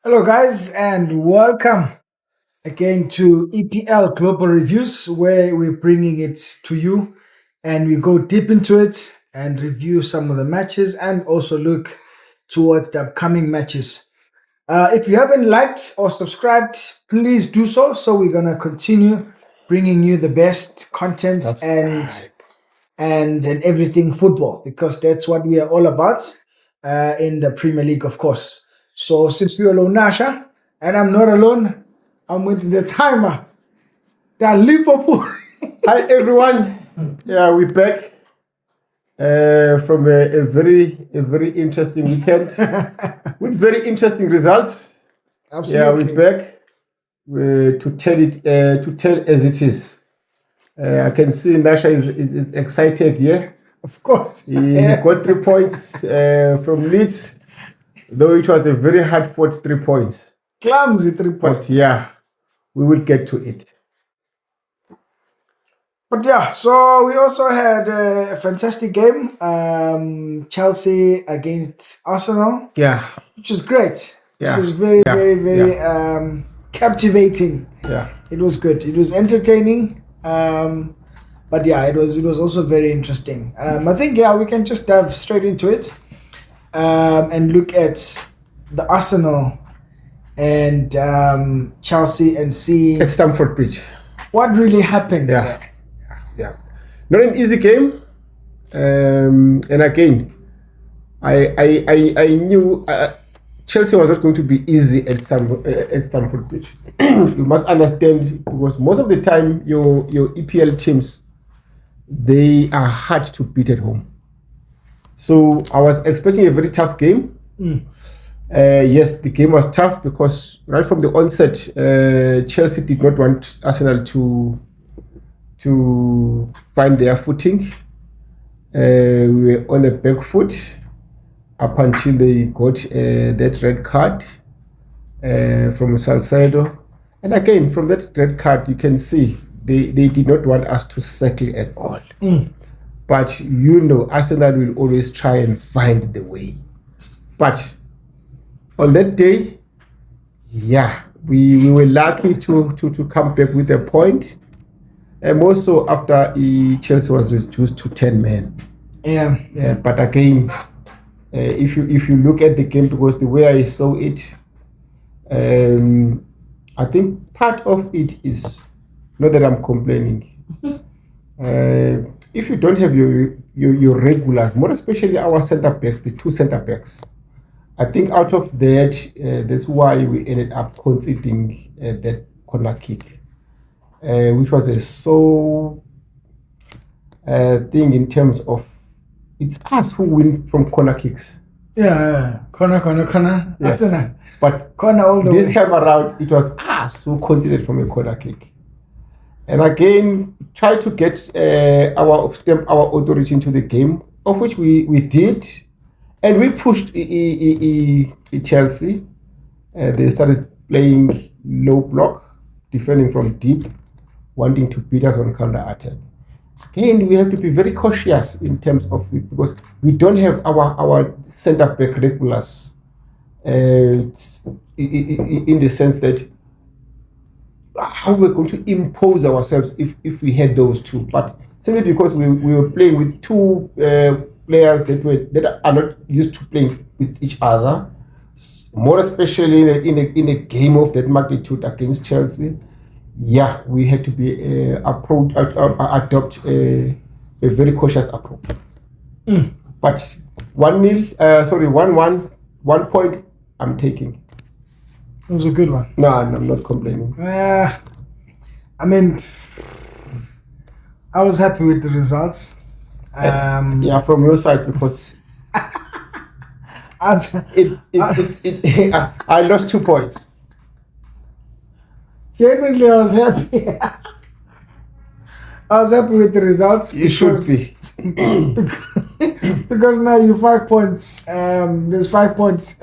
Hello, guys, and welcome again to EPL Global Reviews, where we're bringing it to you and we go deep into it and review some of the matches and also look towards the upcoming matches. If you haven't liked or subscribed, please do so. So we're gonna continue bringing you the best content and everything football because that's what we are all about in the Premier League, of course. So since we're alone, Nasha, and I'm not alone, I'm with the timer. The Liverpool. Hi everyone. Yeah, we're back from a very interesting weekend with very interesting results. Absolutely. Yeah, we're back to tell as it is. I can see Nasha is excited. Yeah, Of course. he got 3 points from Leeds, though it was a very hard fought 3 points. Clumsy 3 points. But yeah, we will get to it. But yeah, so we also had a fantastic game, Chelsea against Arsenal, Yeah, which was great. Yeah. Which was very, Yeah. very captivating. yeah. It was good. It was entertaining. But yeah, it was also very interesting. I think we can just dive straight into it and look at the Arsenal and Chelsea and see At Stamford Bridge. what really happened. Yeah. there. Yeah, not an easy game, and again, I knew Chelsea was not going to be easy at Stamford Bridge. You must understand, because most of the time your EPL teams, they are hard to beat at home. So I was expecting a very tough game. Yes, the game was tough because right from the onset, Chelsea did not want Arsenal to find their footing. We were on the back foot up until they got that red card from Salcedo. And again, from that red card, you can see they did not want us to settle at all. But Arsenal will always try and find the way. But on that day, yeah, we were lucky to come back with a point. And also after Chelsea was reduced to 10 men. Yeah. But again, if you look at the game, because the way I saw it, I think part of it is not that I'm complaining. If you don't have your regulars, more especially our centre backs, the 2 centre backs, I think out of that, that's why we ended up conceding that corner kick. Which was a thing in terms of it's us who win from corner kicks. Yeah. Corner. Yes. Arsenal. But Corner all the this way. time around, it was us who conceded from a corner kick. And again, try to get our authority into the game, of which we did. And we pushed Chelsea. They started playing low block, defending from deep, wanting to beat us on counter-attack. Again, we have to be very cautious in terms of it, because we don't have our centre-back regulars in the sense that how we're going to impose ourselves if we had those two. But simply because we were playing with 2 players that are not used to playing with each other, more especially in a game of that magnitude against Chelsea. Yeah, we had to be adopt a very cautious approach. But 1-1, 1 point, I'm taking. It was a good one. No, I'm not complaining. I mean, I was happy with the results. Yeah, from your side, because As, I lost 2 points. genuinely, I was happy. I was happy with the results. You should because now you 5 points. There's 5 points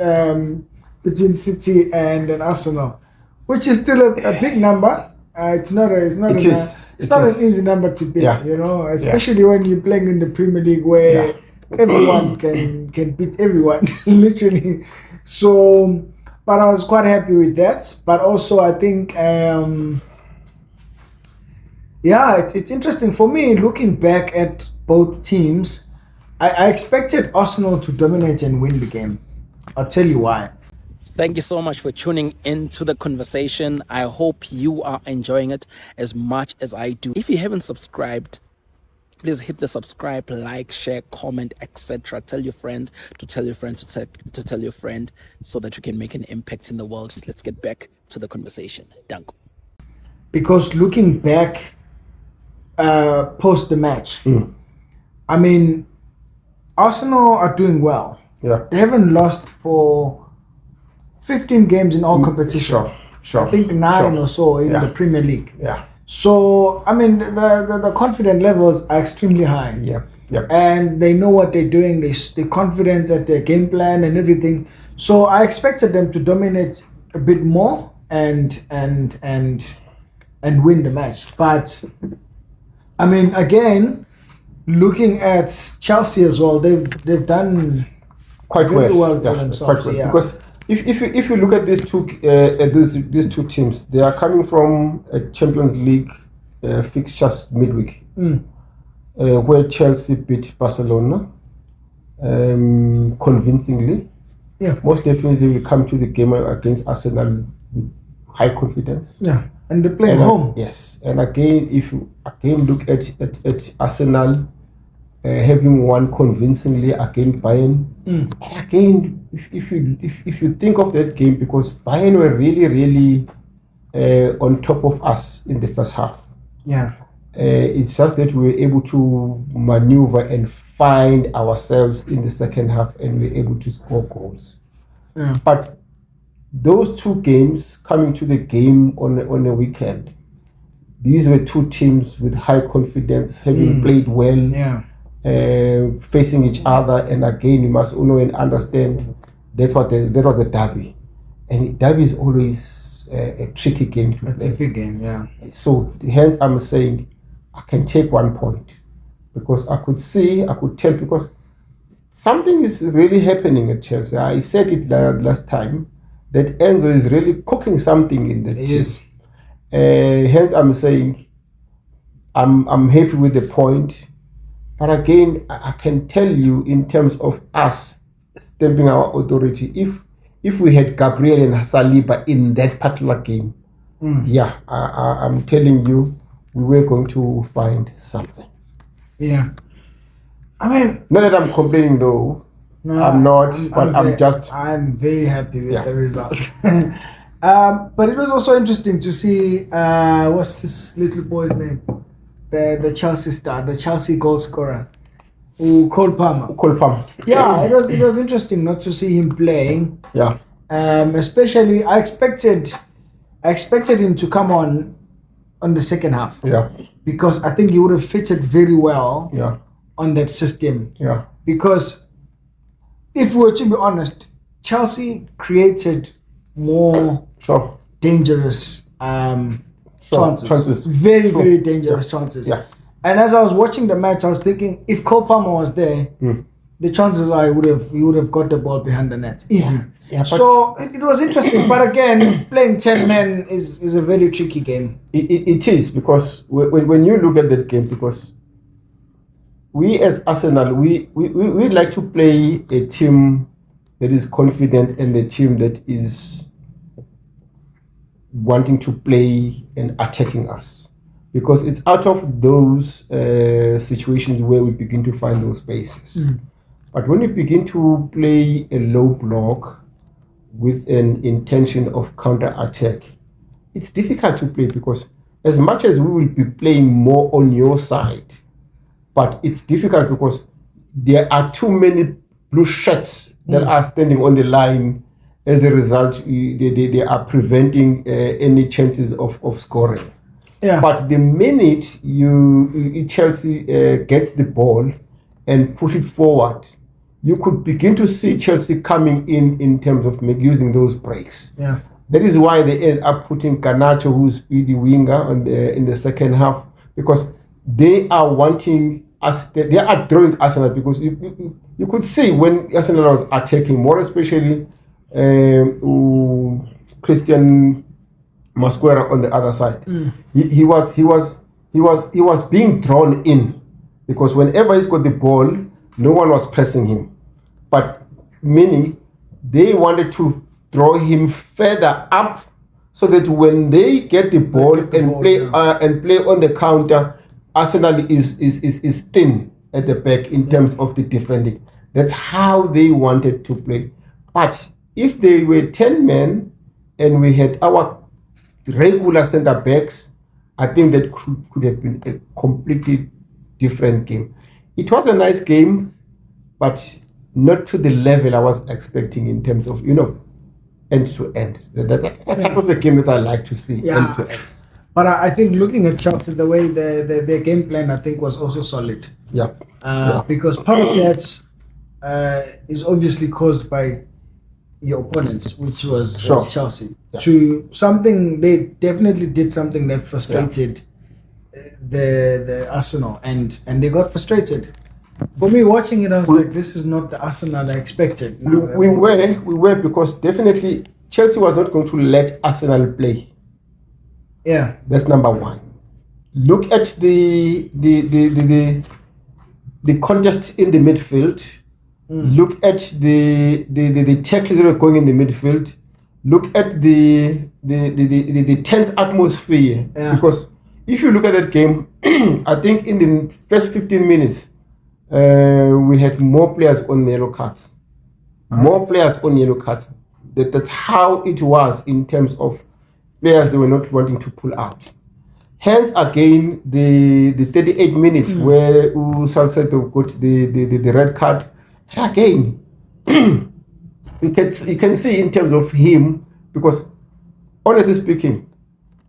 between City and Arsenal, which is still a big number. It's not an easy number to beat. Yeah. Especially when you're playing in the Premier League where everyone can beat everyone, literally. So but I was quite happy with that. But also, I think, it's interesting for me looking back at both teams. I expected Arsenal to dominate and win the game. I'll tell you why. Thank you so much for tuning into the conversation. I hope you are enjoying it as much as I do. If you haven't subscribed, please hit the subscribe, like, share, comment, etc. Tell your friend to tell your friend to tell your friend so that you can make an impact in the world. Let's get back to the conversation. Danko. Because looking back post the match, I mean, Arsenal are doing well. Yeah. They haven't lost for 15 games in all competition. Sure. I think 9 or so in the Premier League. Yeah. So, I mean, the confidence levels are extremely high. Yep. And they know what they're doing. They're confident at their game plan and everything. So I expected them to dominate a bit more and win the match. But, I mean, again, looking at Chelsea as well, they've done quite very well for yeah, themselves. quite well. Yeah. Because if you look at these two teams, they are coming from a Champions League fixtures midweek, where Chelsea beat Barcelona convincingly. Yeah. Most definitely will come to the game against Arsenal with high confidence. Yeah. And they're playing home. Yes. And again, if you look at Arsenal having won convincingly against Bayern. And again, if you think of that game, because Bayern were really on top of us in the first half. Yeah. It's just that we were able to maneuver and find ourselves in the second half, and we were able to score goals. Yeah. But those two games, coming to the game on a weekend, these were two teams with high confidence, having played well. Yeah. Facing each other, and again, you must know and understand that was a derby, and derby is always a tricky game to play. It's a big game, yeah. So hence I'm saying I can take 1 point, because I could tell, because something is really happening at Chelsea. I said it last time that Enzo is really cooking something in the team. Is. Hence I'm saying I'm happy with the point. But again, I can tell you, in terms of us stamping our authority, if we had Gabriel and Saliba in that particular game, I'm telling you, we were going to find something. Yeah. I mean, not that I'm complaining though. No, I'm not, but I'm very happy with the result. But it was also interesting to see what's this little boy's name? The Chelsea star, the Chelsea goal scorer, Cole Palmer. Yeah, it was interesting not to see him playing. Yeah. Especially, I expected him to come on the second half. Yeah. Because I think he would have fitted very well. Yeah. On that system. Yeah. Because if we were to be honest, Chelsea created more dangerous chances. Very dangerous chances. Yeah. And as I was watching the match, I was thinking, if Cole Palmer was there, the chances are he would have got the ball behind the net. Easy. Yeah, so it was interesting. But again, playing 10 men is a very tricky game. It is, because when you look at that game, because we as Arsenal, we like to play a team that is confident and a team that is wanting to play and attacking us, because it's out of those situations where we begin to find those spaces. But when you begin to play a low block with an intention of counter attack, it's difficult to play, because as much as we will be playing more on your side, but it's difficult because there are too many blue shirts that are standing on the line. As a result, they are preventing any chances of scoring. Yeah. But the minute Chelsea gets the ball and push it forward, you could begin to see Chelsea coming in terms of using those breaks. Yeah. That is why they ended up putting Garnacho, who's the winger, in the second half, because they are wanting us. They are drawing Arsenal, because you could see when Arsenal was attacking, more especially Christian Mosquera on the other side. He was being drawn in, because whenever he's got the ball, no one was pressing him. But meaning they wanted to draw him further up, so that when they get the ball and play on the counter, Arsenal is thin at the back in terms of the defending. That's how they wanted to play. But if they were 10 men and we had our regular centre backs, I think that could have been a completely different game. It was a nice game, but not to the level I was expecting in terms of, end to end. That's a type of a game that I like to see, end to end. But I think looking at Chelsea, the way their game plan, I think, was also solid. Yeah. Because part of that is obviously caused by your opponents, which was Chelsea. Yeah. To something, they definitely did something that frustrated the Arsenal, and they got frustrated. For me, watching it, I was like, this is not the Arsenal I expected. We were, because definitely Chelsea was not going to let Arsenal play. Yeah. That's number one. Look at the contest in the midfield. Look at the tackles that were going in the midfield. Look at the tense atmosphere. Yeah. Because if you look at that game, I think in the first 15 minutes, we had more players on yellow cards. More players on yellow cards. That's how it was in terms of players they were not wanting to pull out. Hence, again, the 38 minutes where Salcedo got the red card. And again, you can see in terms of him, because honestly speaking,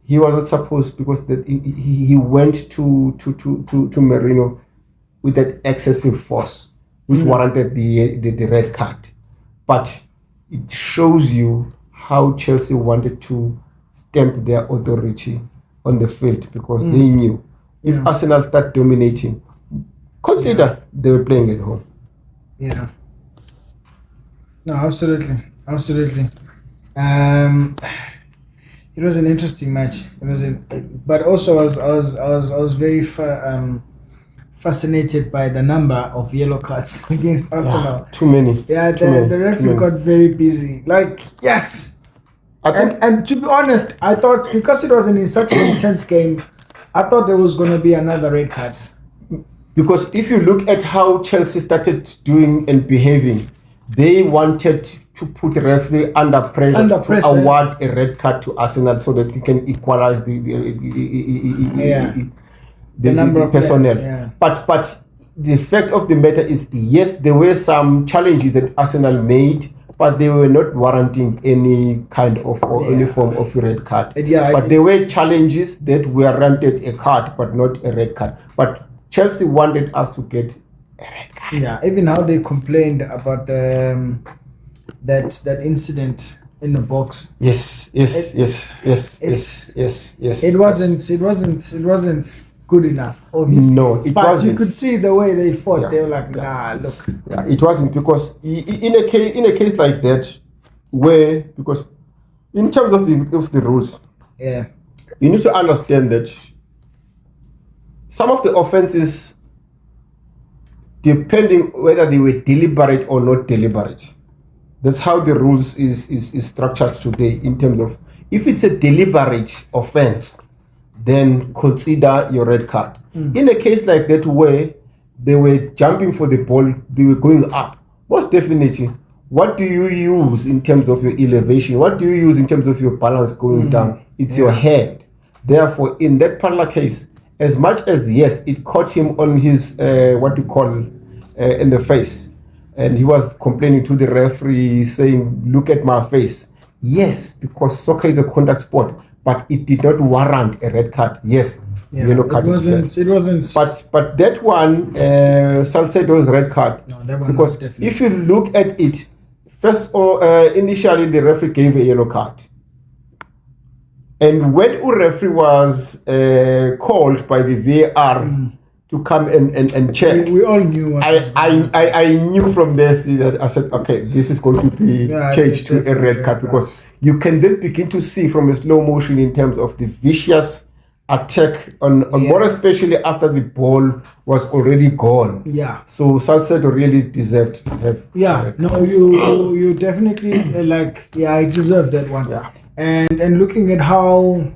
he was not supposed, because he went to Merino with that excessive force, which warranted the red card. But it shows you how Chelsea wanted to stamp their authority on the field, because they knew if Arsenal start dominating, consider they were playing at home. Yeah. No, absolutely. It was an interesting match. But also I was very fascinated by the number of yellow cards against Arsenal. Too many. Yeah, the referee got very busy. Like, yes. And to be honest, I thought, because it was in such an intense game, I thought there was going to be another red card. Because if you look at how Chelsea started doing and behaving, they wanted to put the referee under pressure to award a red card to Arsenal, so that we can equalize the number of personnel. Players, yeah. But the fact of the matter is, yes, there were some challenges that Arsenal made, but they were not warranting any kind of any form of a red card. But there were challenges that warranted a card, but not a red card. But Chelsea wanted us to get a red card. Yeah, even how they complained about that incident in the box. Yes. It wasn't good enough, obviously. No, it wasn't. But you could see the way they fought. They were like, nah, look. Yeah, it wasn't, because in a case like that, because in terms of the rules, you need to understand that some of the offenses, depending whether they were deliberate or not deliberate, that's how the rules is structured today, in terms of, if it's a deliberate offense, then consider your red card. In a case like that, where they were jumping for the ball, they were going up, most definitely, what do you use in terms of your elevation? What do you use in terms of your balance going down? It's your hand. Therefore, in that particular case, as much as, yes, it caught him on his, in the face, and he was complaining to the referee, saying, look at my face. Yes, because soccer is a contact sport, but it did not warrant a red card. Yes, yellow card. It wasn't. But that one, Salcedo's red card. No, that one, because if you look at it, first, initially the referee gave a yellow card. And when the referee was called by the VAR to come and check, we all knew. I knew from there that I said, okay, this is going to be changed to a red card, because you can then begin to see from a slow motion in terms of the vicious attack on more especially after the ball was already gone. Yeah. So Salcedo really deserved to have. Yeah. No, you definitely I deserve that one. Yeah. And looking at how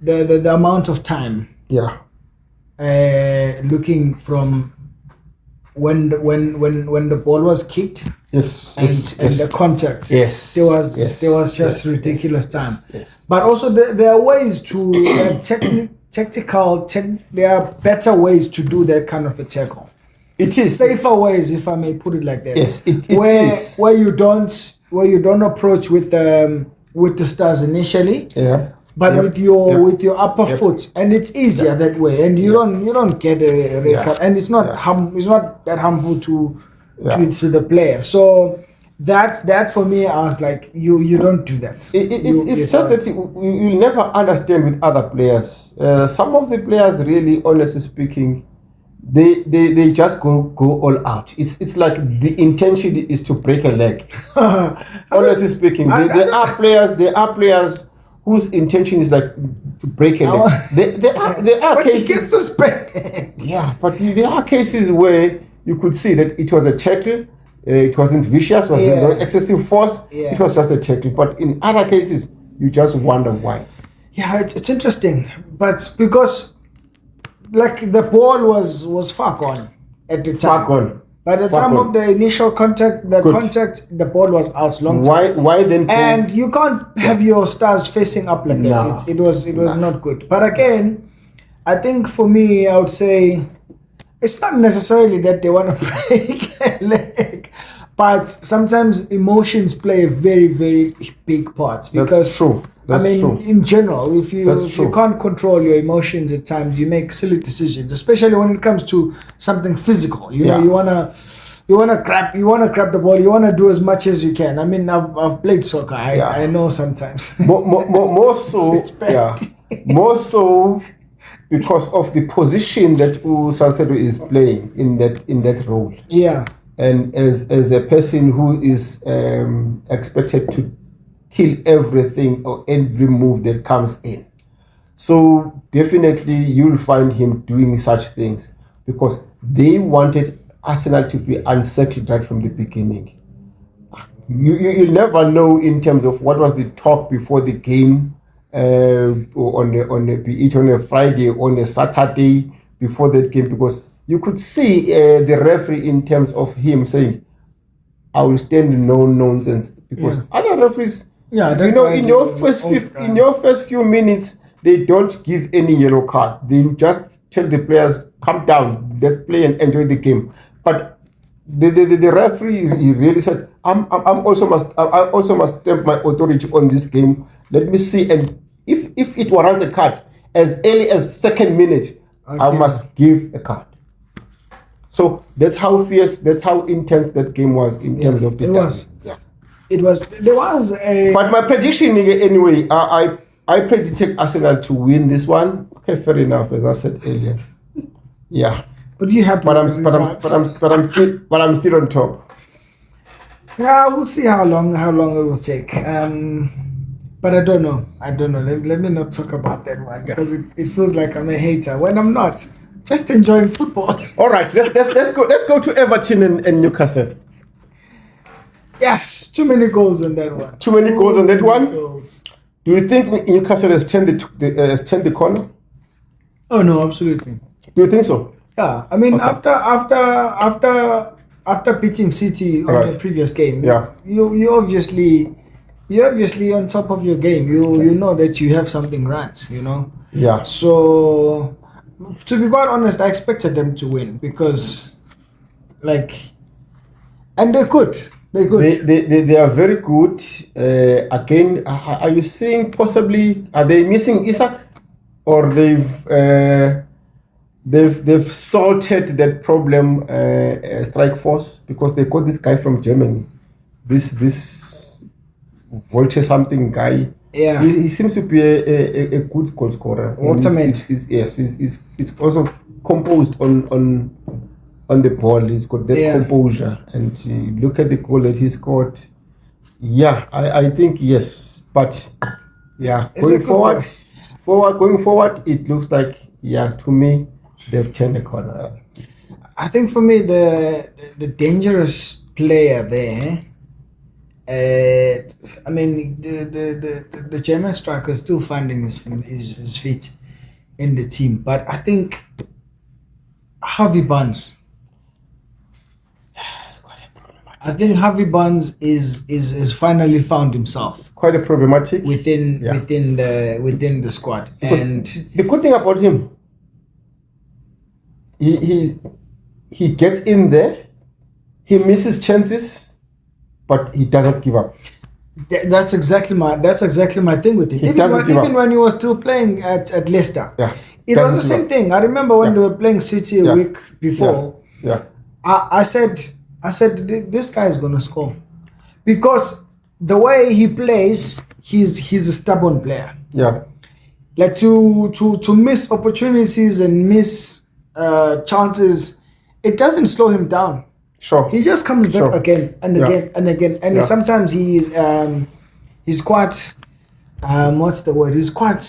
the amount of time. Yeah. Looking from when the ball was kicked. Yes, and yes. the contact. Yes. There was just ridiculous time. Yes. But also there are ways to there are better ways to do that kind of a tackle. It is Safer ways, if I may put it like that. Yes, it is. Where you don't approach with the stars initially. Yeah. But Yep. with your upper foot, and it's easier that way, and you don't get a red card, and it's not it's not that harmful to the player. So that for me, I was like, you don't do that. It's just that you'll never understand with other players. Some of the players, really, honestly speaking, they just go all out. It's like the intention is to break a leg. Honestly speaking, there are players whose intention is like to break a leg. There are but cases. he gets suspended. Yeah, but there are cases where you could see that it was a tackle. It wasn't vicious, was no excessive force. Yeah. It was just a tackle. But in other cases, you just wonder why. Yeah, it's interesting, but because like the ball was far gone at the time. Far gone. By the time of the initial contact, the ball was out long time. Why then? And you can't have your stars facing up like that. It was not good. But again, I think for me, I would say it's not necessarily that they want to break a leg, but sometimes emotions play a very, very big part. Because That's true. In general, if you can't control your emotions at times, you make silly decisions, especially when it comes to something physical. You know, you wanna grab the ball, you wanna do as much as you can. I mean, I've played soccer. I know sometimes. more so, more so because of the position that Salcedo is playing in that role. Yeah, and as a person who is expected to kill everything or every move that comes in. So definitely you'll find him doing such things because they wanted Arsenal to be unsettled right from the beginning. You'll never know in terms of what was the talk before the game, on a Friday, on a Saturday before that game, because you could see the referee in terms of him saying, I will stand no nonsense, because other referees, in your first few minutes, they don't give any yellow card. They just tell the players, calm down, let's play and enjoy the game. But the referee, he really said, I also must stamp my authority on this game. Let me see, and if it warrants a card as early as second minute, I must give a card. So that's how fierce, that's how intense that game was in terms of the time. There was a... But my prediction anyway, I predicted Arsenal to win this one. Okay, fair enough, as I said earlier. Yeah. But you happy with the results? But I'm still on top. Yeah, we'll see how long it will take. But I don't know. Let me not talk about that one because it feels like I'm a hater when I'm not. Just enjoying football. All right, let's go to Everton and Newcastle. Yes, too many goals on that one. Too many goals on that one. Goals. Do you think Newcastle has turned the corner? Oh no, absolutely. Do you think so? Yeah, I mean after beating City on the previous game, you obviously on top of your game. You know that you have something right. You know. Yeah. So, to be quite honest, I expected them to win because, and they could. They're good. They are very good. Again, are you seeing possibly, are they missing Isak, or they've sorted that problem, strike force, because they got this guy from Germany, this Vulture something guy. Yeah, he seems to be a good goal scorer. He's also composed on the ball. He's got that composure, and look at the goal that he scored. Yeah, I think yes, But yeah, It's a good going forward, it looks like, yeah, to me, they've turned a corner. I think for me, the dangerous player there. I mean, the German striker is still finding his feet in the team, but I think Harvey Barnes. I think Harvey Barnes is finally found himself Quite a problematic within the squad, because and the good thing about him, he gets in there, he misses chances, but he doesn't give up. that's exactly my thing with him. He Even doesn't give up. when he was still playing at Leicester, Yeah, it was the doesn't give same up. thing. I remember when Yeah. they were playing City a Yeah. week before. Yeah, I said this guy is gonna score because the way he plays, he's a stubborn player. yeah, Like to miss opportunities and miss chances, it doesn't slow him down. sure. He just comes back Sure. again and Yeah. again and again, and Yeah. sometimes he's quite what's the word? He's quite,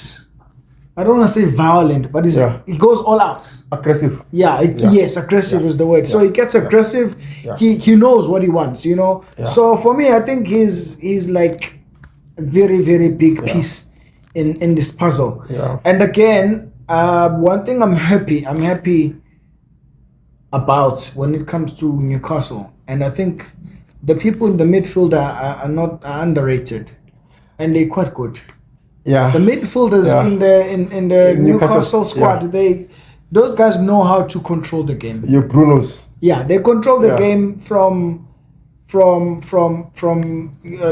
I don't want to say violent, but Yeah. he goes all out. Aggressive. Yeah, Yeah. yes, aggressive Yeah. is the word. So Yeah. he gets aggressive. Yeah. He knows what he wants, you know. Yeah. So for me, I think he's like a very very big piece in this puzzle. Yeah. And again, one thing I'm happy about when it comes to Newcastle, and I think the people in the midfield are underrated, and they're quite good. Yeah. The midfielders Yeah. in the Newcastle, Newcastle squad, yeah. those guys know how to control the game. Your Brunos. Yeah, they control the Yeah. game from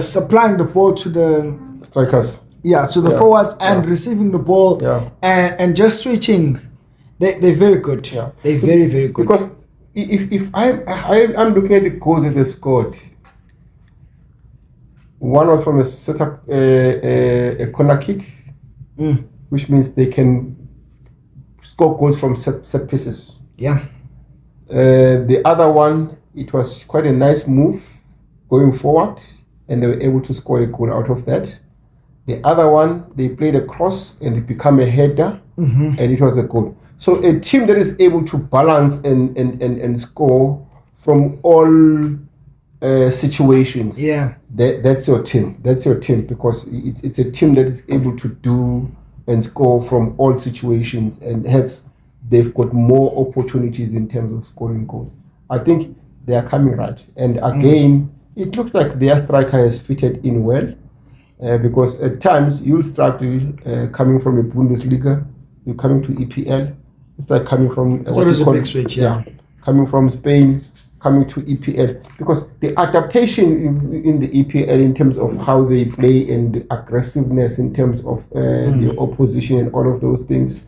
supplying the ball to the Strikers. the Yeah. forwards and Yeah. receiving the ball Yeah. and just switching. They're very good. Yeah. They're very very good. Because if I'm looking at the goals that they've scored, one was from a setup, a corner kick, which means they can score goals from set pieces. Yeah. The other one, it was quite a nice move going forward, and they were able to score a goal out of that. The other one, they played a cross and it became a header, and it was a goal. So a team that is able to balance and score from all situations, Yeah. that's your team. That's your team, because it's a team that is able to do and score from all situations, and hence they've got more opportunities in terms of scoring goals. I think they are coming right, and again, it looks like their striker has fitted in well, because at times you'll struggle coming from a Bundesliga, you're coming to EPL. It's like coming from It's always a big switch, yeah. Coming from Spain, coming to EPL, because the adaptation in the EPL in terms of how they play and the aggressiveness in terms of the opposition and all of those things,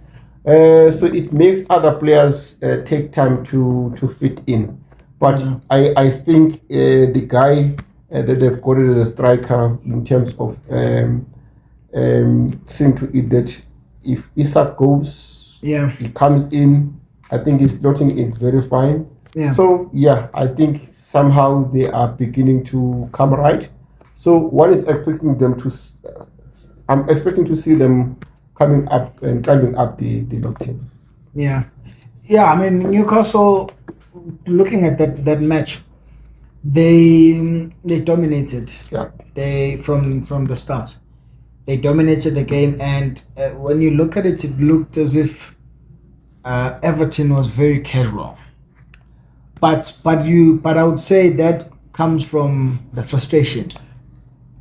so it makes other players take time to fit in. But I think the guy that they've got as a striker in terms of seeing to it that if Isak goes, Yeah. he comes in, I think he's slotting in very fine. Yeah. So yeah, I think somehow they are beginning to come right. So one is expecting them to, I'm expecting to see them coming up and climbing up the log table. Yeah. Yeah, I mean Newcastle, looking at that match, they dominated. Yeah. They from the start. They dominated the game, and when you look at it, it looked as if Everton was very casual. But I would say that comes from the frustration.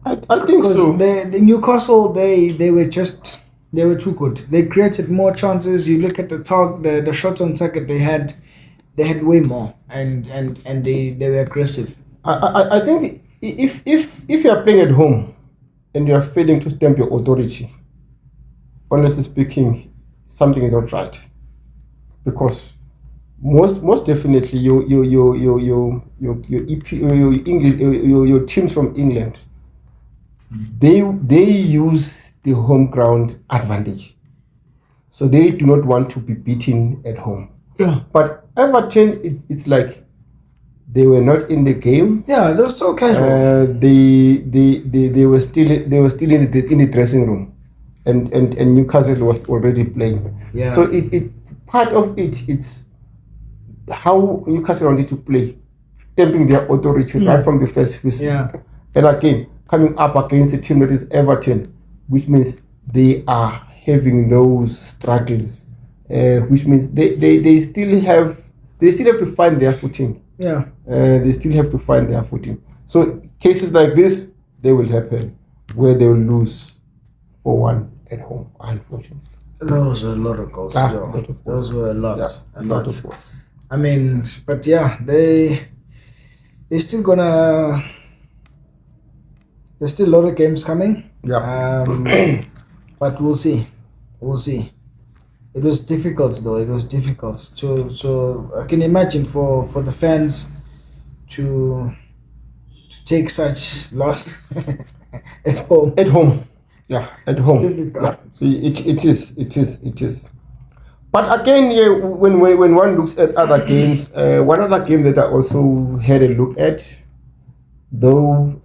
I think Because so. the Newcastle, they were too good. They created more chances. You look at the shots on target they had way more, and they were aggressive. I think if you are playing at home and you are failing to stamp your authority, honestly speaking, something is not right. Because most definitely your teams from England, they use the home ground advantage, so they do not want to be beaten at home. Yeah. But Everton, it's like They were not in the game. Yeah, they were so casual. They were still in the dressing room, and Newcastle was already playing. Yeah. So it part of it's how Newcastle wanted to play, stamping their authority right from the first whistle. Yeah. And again, coming up against a team that is Everton, which means they are having those struggles, which means they still have to find their footing. Yeah. They still have to find their footing. So cases like this, they will happen where they will lose 4-1 at home, unfortunately. Those were a lot of goals. Ah, Joe. lot of goals. Those were a lot. Yeah, And lot of that's- goals. I mean, but yeah, they're still gonna. There's still a lot of games coming. Yeah. But we'll see. We'll see. It was difficult though. It was difficult. So I can imagine for the fans to take such loss at home. At home. Yeah, at home. difficult. Yeah. See, it is. But again, yeah, when one looks at other games, one other game that I also had a look at, though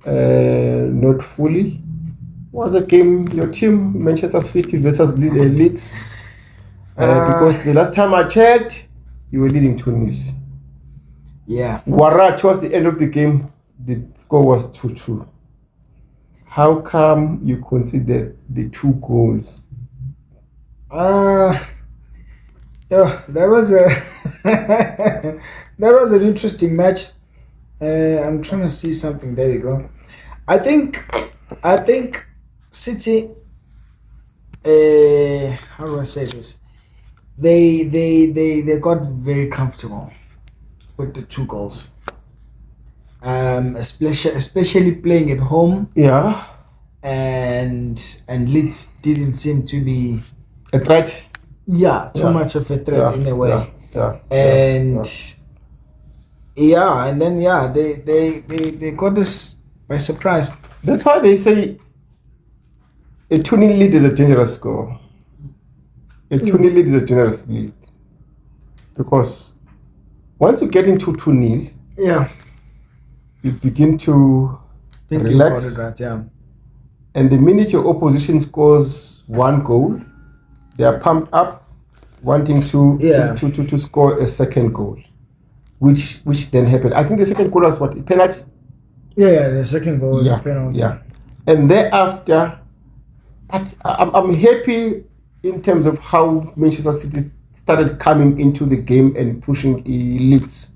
not fully, was a game, your team, Manchester City versus Leeds. Because the last time I checked, you were leading 2-0. Yeah. Wara, towards the end of the game, the score was 2-2. How come you consider the 2 goals? Yeah, that was a that was an interesting match. I'm trying to see something. There we go. I think City. How do I say this? They got very comfortable with the 2 goals. Especially playing at home, Yeah. and Leeds didn't seem to be A threat. too much of a threat in a way. Yeah. And and then they got us by surprise. That's why they say a 2-0 lead is a dangerous score. A 2-0 lead is a dangerous lead. Because once you get into 2-0, Yeah, you begin to think relax. you got it right. Yeah, And the minute your opposition scores 1 goal, they are pumped up, wanting to score a second goal, which then happened. I think the second goal was what, a penalty? yeah. The second goal was a penalty. Yeah. And thereafter, but I'm happy in terms of how Manchester City started coming into the game and pushing Leeds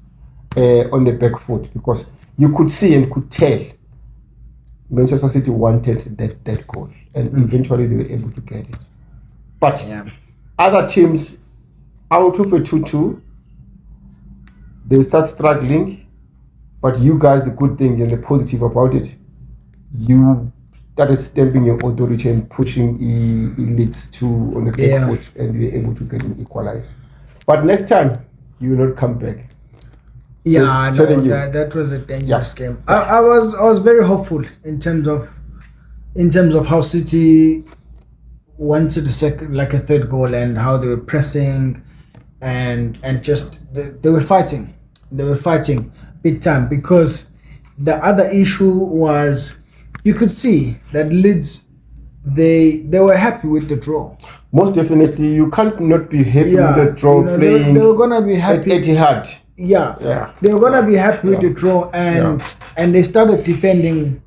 on the back foot, because you could see and could tell Manchester City wanted that goal, and eventually they were able to get it. But other teams, out of a 2-2, they start struggling. But you guys, the good thing and the positive about it, you started stamping your authority and pushing Leeds on the back foot, and you were able to get them equalized. But next time, you will not come back. Yeah, So, no, telling you. that was a dangerous game. I was very hopeful in terms of how City wanted a third goal, and how they were pressing, and just they were fighting big time, because the other issue was you could see that Leeds they were happy with the draw. Most definitely, you can't not be happy with the draw playing. They were gonna be happy at Etihad. Yeah, they were gonna be happy with the draw, and they started defending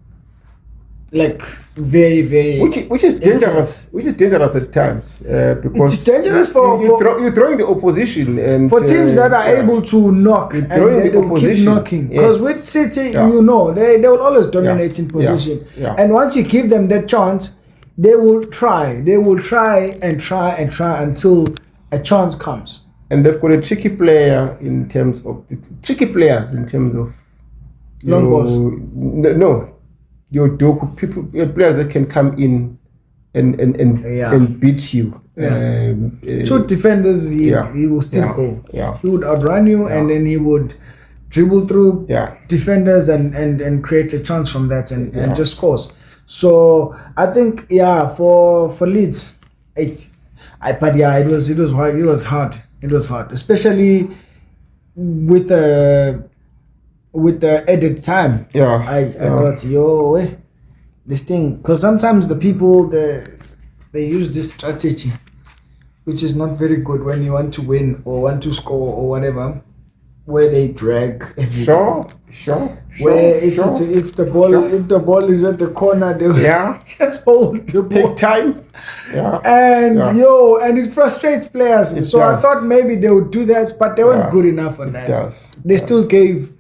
like very, very, which is dangerous. Which is dangerous at times, because it's dangerous for you're throwing the opposition, and for teams that are able to knock and throwing they the will keep opposition. knocking. Because with City, they will always dominate in position, and once you give them that chance, they will try. They will try until a chance comes. And they've got a tricky players in terms of long balls. Your people, players that can come in and beat you. Two defenders, he will still go. Yeah. He would outrun you, and then he would dribble through defenders and create a chance from that, and just scores. So I think for Leeds, 8. But it was hard. It was hard, especially with with the edit time. Yeah, I thought, yo, this thing, because sometimes the people they use this strategy, which is not very good when you want to win or want to score or whatever, where they drag everything. Sure. Where if the ball is at the corner, they will just hold the ball. Take time. Yeah. And and it frustrates players. I thought maybe they would do that, but they weren't good enough on that. They still gave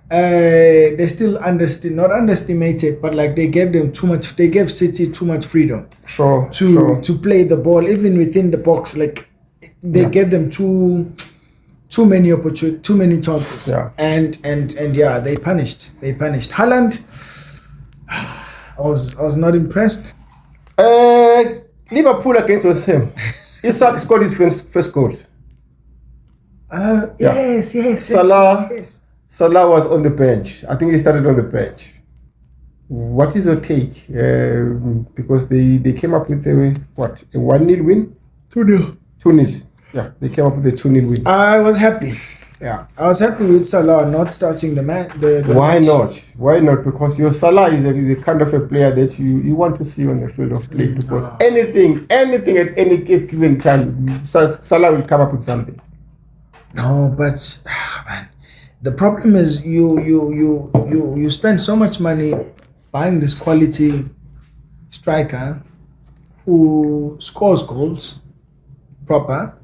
they still not underestimated, but like they gave them too much. They gave City too much freedom. To play the ball even within the box. Like they gave them too many opportunities, too many chances. Yeah. And they punished. Haaland, I was not impressed. Liverpool against West Ham. Isak scored his first goal. Yes. Salah was on the bench. I think he started on the bench. What is your take? Because they came up with a 1-0 win? 2-0. 2-0. Yeah, they came up with a 2-0 win. I was happy. Yeah. I was happy with Salah not starting the match. Why not? Why not? Because your Salah is a kind of a player that you want to see on the field of play. Because anything at any given time, Salah will come up with something. No, but man, the problem is you spend so much money buying this quality striker who scores goals proper,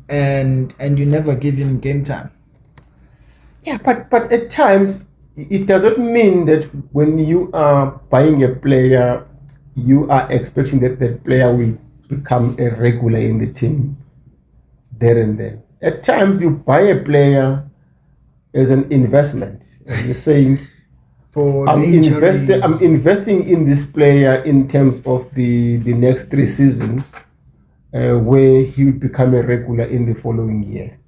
and you never give him game time. Yeah, but at times it doesn't mean that when you are buying a player, you are expecting that player will become a regular in the team there and then. At times you buy a player as an investment. And you're saying, I'm investing in this player in terms of the next 3 seasons, where he will become a regular in the following year.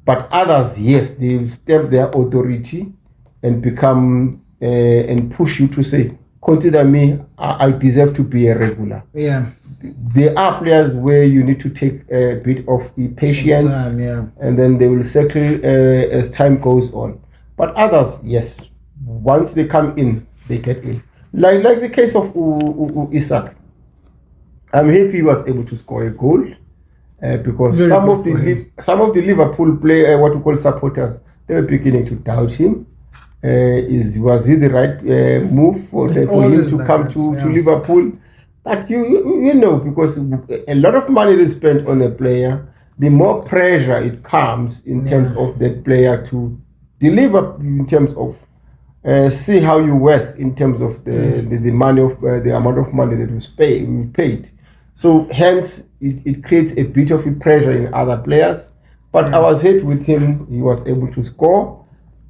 But others, yes, they step their authority and become and push you to say, consider me, I deserve to be a regular. Yeah. There are players where you need to take a bit of patience, and then they will settle as time goes on. But others, yes, once they come in, they get in. Like the case of Isak. I'm happy he was able to score a goal. Because some of the Liverpool what we call supporters, they were beginning to doubt him. Was he the right move for him to come to Liverpool? But you know, because a lot of money is spent on a player, the more pressure it comes in terms of that player to deliver, in terms of see how you worth in terms of the money of the amount of money that was paid. So hence it creates a bit of a pressure in other players. But I was happy with him. He was able to score.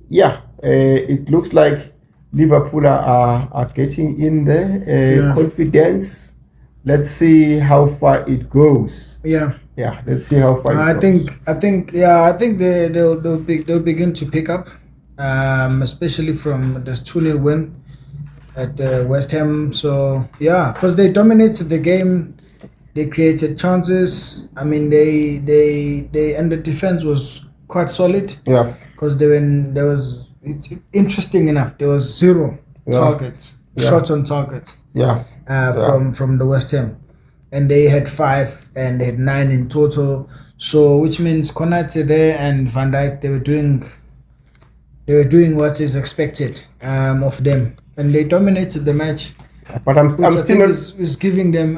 Yeah, it looks like Liverpool are getting in there. Confidence. Let's see how far it goes. Yeah. Let's see how far. I think they'll begin to pick up, especially from this 2-0 win at West Ham. So because they dominated the game. They created chances. I mean, they and the defense was quite solid. Yeah. Because interesting enough, there was 0 targets, shots on target. Yeah. From the West Ham, and they had 5 and they had 9 in total. So which means Konate there and Van Dijk, they were doing what is expected of them, and they dominated the match. But I'm still not is giving them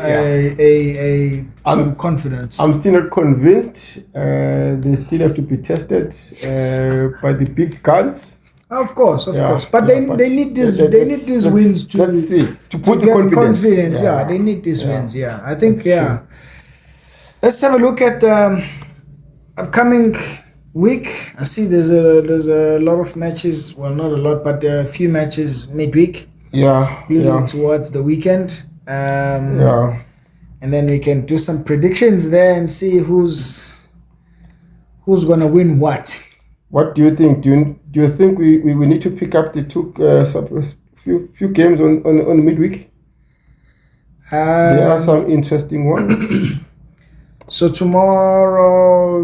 some confidence. I'm still not convinced. They still have to be tested by the big guns. Of course. But they need these wins to put the confidence. They need these wins. I think. Let's have a look at the upcoming week. I see there's a lot of matches. Well, not a lot, but there are a few matches midweek. Building towards the weekend. And then we can do some predictions there and see who's gonna win what. What do you think? Do you think we need to pick up the few games on midweek? There are some interesting ones. So tomorrow,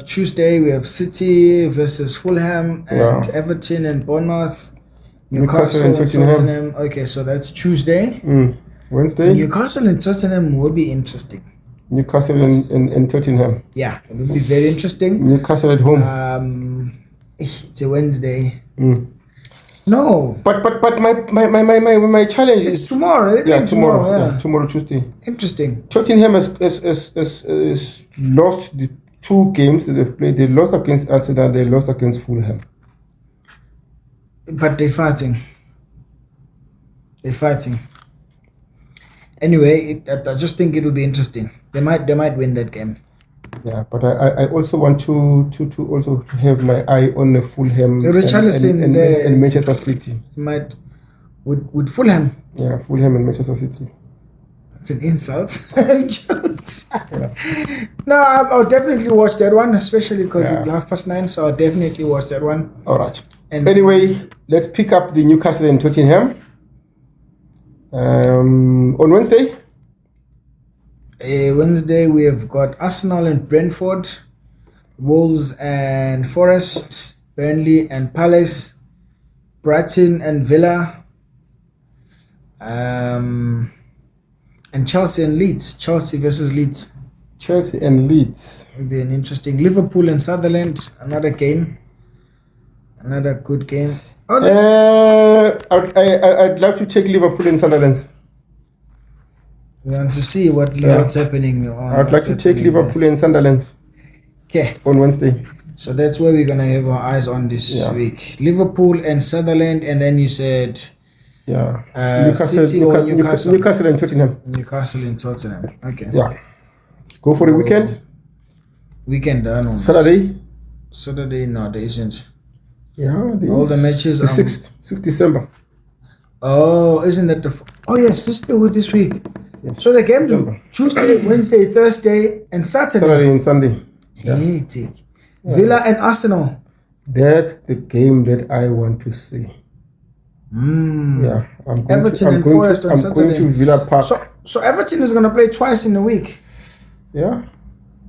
Tuesday, we have City versus Fulham and Yeah. Everton and Bournemouth. Newcastle and Tottenham. Okay, so that's Tuesday. Wednesday, Newcastle and Tottenham will be interesting. Newcastle and Tottenham. Yeah, it will be very interesting. Newcastle at home. It's a Wednesday. No, But my challenge it's is tomorrow. They're playing tomorrow. Yeah. tomorrow Tuesday. Interesting. Tottenham has lost the 2 games that they've played. They lost against Arsenal. They lost against Fulham. But they're fighting. Anyway, I just think it will be interesting. They might win that game. Yeah, but I also want to also to have my eye on the Fulham Richarlison and Manchester City. He might with Fulham. Yeah, Fulham and Manchester City. It's an insult. No, I'll definitely watch that one, especially because it's 9:30. So I'll definitely watch that one. All right. And Anyway, let's pick up the Newcastle and Tottenham. On Wednesday. Wednesday we have got Arsenal and Brentford, Wolves and Forest, Burnley and Palace, Brighton and Villa, and Chelsea and Leeds. Chelsea versus Leeds Chelsea and Leeds. will be an interesting. Liverpool and Sunderland, another game, another good game. I'd love to take Liverpool and Sunderland. We want to see what's happening. I'd like to take Liverpool and Sunderland Okay, on Wednesday. so that's where we're gonna have our eyes on this week. Liverpool and Sunderland, and then you said Yeah. City or Newcastle? Newcastle and Tottenham. Newcastle and Tottenham. Okay. Yeah. Let's go for the weekend. Weekend, no. Saturday. Saturday, no, there isn't. Yeah. All the matches. The 6th December. Oh, isn't that oh yes, this is still this week. Yes, So the games December. Tuesday, Wednesday, Thursday, and Saturday. Saturday and Sunday. Hectic. Villa and Arsenal. That's the game that I want to see. Yeah. I'm going Everton to, and Forest on I'm Saturday. going to Villa Park. So Everton is gonna play twice in a week. Yeah.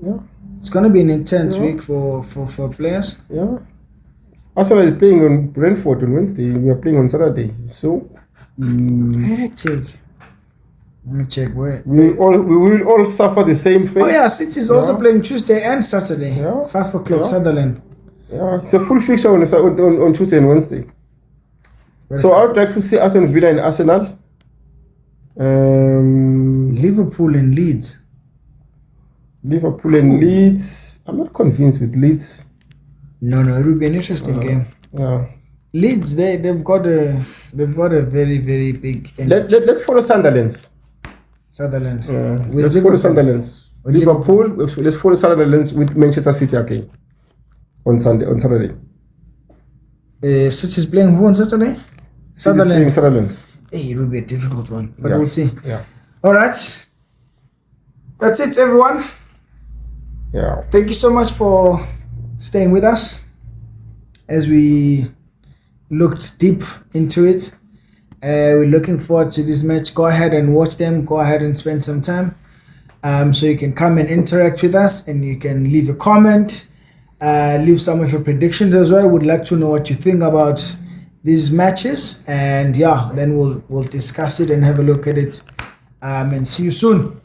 Yeah. It's gonna be an intense week for players. Yeah. Arsenal is playing on Brentford on Wednesday. We are playing on Saturday. So Hectic. Let me check where. we will all suffer the same fate. Oh yeah, City is also playing Tuesday and Saturday. Yeah. 5 o'clock, Yeah. Sunderland. Yeah, it's a full fixture on Tuesday and Wednesday. So I would like to see Aston Villa and Arsenal. Liverpool and Leeds. Liverpool and Leeds. I'm not convinced with Leeds. No, it will be an interesting game. Yeah. Leeds, they've got a very very big. Let's follow Sunderland. Sutherland. Let's follow Sunderland. Liverpool. Let's follow Sunderland with Manchester City again on Saturday. City's playing who on Saturday? Playing Sunderland. Hey, it will be a difficult one, but we'll see. Yeah. All right, that's it, everyone. Yeah. Thank you so much for staying with us as we looked deep into it. We're looking forward to this match. Go ahead and watch them. Go ahead and spend some time. So you can come and interact with us, and you can leave a comment, leave some of your predictions as well. Would like to know what you think about these matches, and yeah, then we'll discuss it and have a look at it. And see you soon.